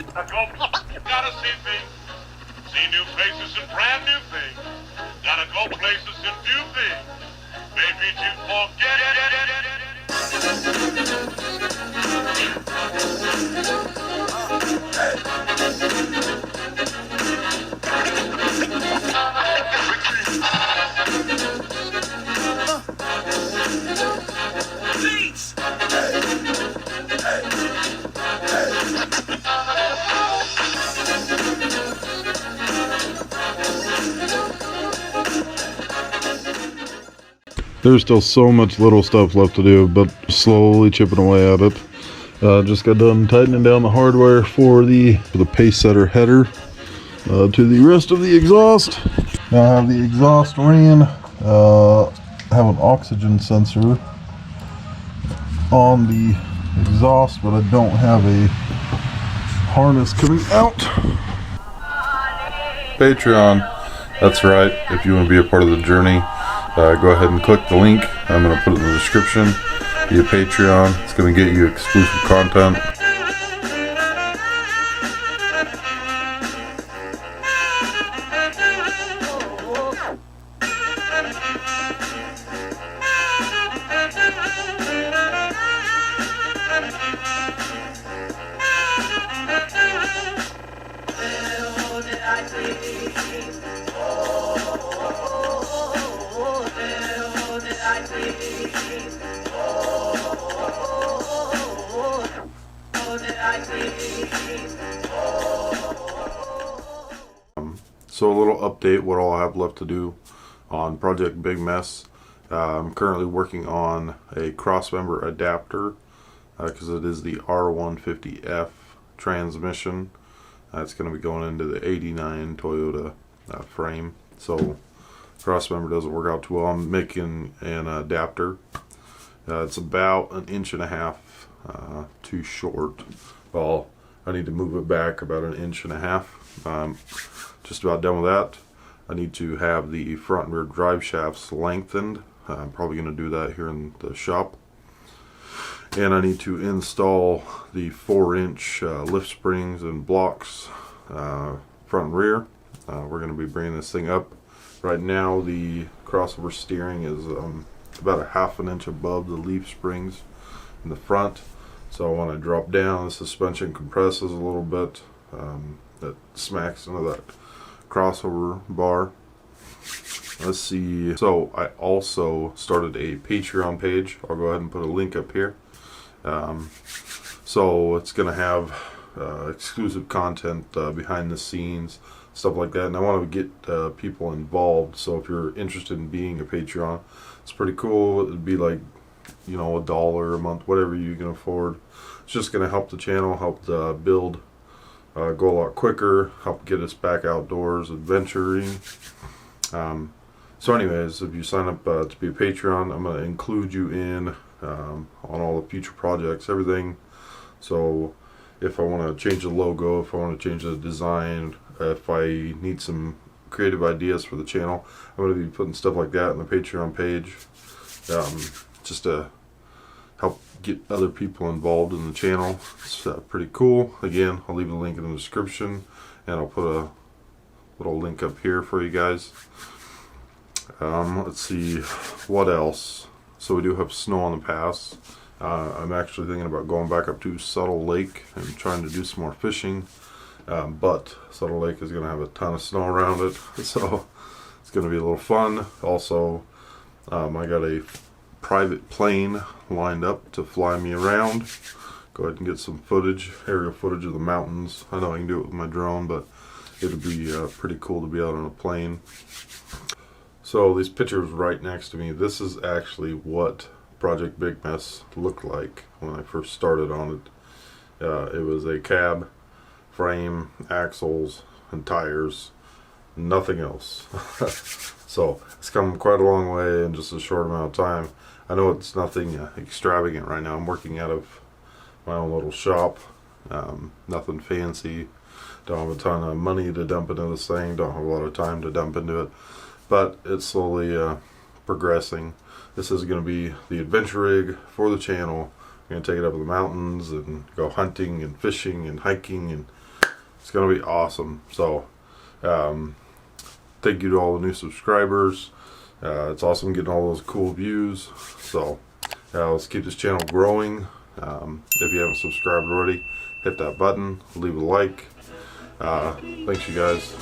Gotta see things, see new places and brand new things. Gotta go places and do things. Maybe to forget Beats! There's still so much little stuff left to do, but slowly chipping away at it. Just got done tightening down the hardware for the pace setter header to the rest of the exhaust. Now I have the exhaust ran. Have an oxygen sensor on the exhaust, but I don't have a harness coming out. Patreon, that's right. If you want to be a part of the journey, go ahead and click the link. I'm going to put it in the description. Be a Patreon. It's going to get you exclusive content. So a little update what all I have left to do on Project Big Mess. I'm currently working on a crossmember adapter because it is the R150F transmission. It's going to be going into the 89 Toyota frame. So crossmember doesn't work out too well. I'm making an adapter. It's about 1.5 inches too short. Well, I need to move it back about 1.5 inches. Just about done with that. I need to have the front and rear drive shafts lengthened. I'm probably going to do that here in the shop. And I need to install the 4-inch lift springs and blocks front and rear. We're going to be bringing this thing up. Right now the crossover steering is about 1/2 inch above the leaf springs in the front. So when I drop down, the suspension compresses a little bit. That smacks into that crossover bar. Let's see. So I also started a Patreon page. I'll go ahead and put a link up here. So it's going to have exclusive content behind the scenes, stuff like that. And I want to get people involved. So if you're interested in being a Patreon, it's pretty cool. It'd be like, you know, $1 a month, whatever you can afford. It's just going to help the channel, help build. Go a lot quicker, help get us back outdoors, adventuring. So anyways, if you sign up to be a Patreon, I'm going to include you in on all the future projects, everything. So if I want to change the logo, if I want to change the design, if I need some creative ideas for the channel, I'm going to be putting stuff like that on the Patreon page, just to help get other people involved in the channel. It's pretty cool. Again, I'll leave the link in the description, and I'll put a little link up here for you guys. Let's see what else. So we do have snow on the pass. I'm actually thinking about going back up to Subtle Lake and trying to do some more fishing, but Subtle Lake is going to have a ton of snow around it, so it's going to be a little fun. Also, I got a private plane lined up to fly me around. Go ahead and get some footage, aerial footage of the mountains. I know I can do it with my drone, but it'll be pretty cool to be out on a plane. So these pictures right next to me, this is actually what Project Big Mess looked like when I first started on it. It was a cab, frame, axles, and tires, nothing else. So it's come quite a long way in just a short amount of time. I know it's nothing extravagant right now. I'm working out of my own little shop. Nothing fancy. Don't have a ton of money to dump into this thing. Don't have a lot of time to dump into it. But it's slowly progressing. This is going to be the adventure rig for the channel. I'm going to take it up in the mountains and go hunting and fishing and hiking and It's gonna be awesome. So thank you to all the new subscribers. It's awesome getting all those cool views. So let's keep this channel growing. If you haven't subscribed already, hit that button, leave a like. Thanks you guys.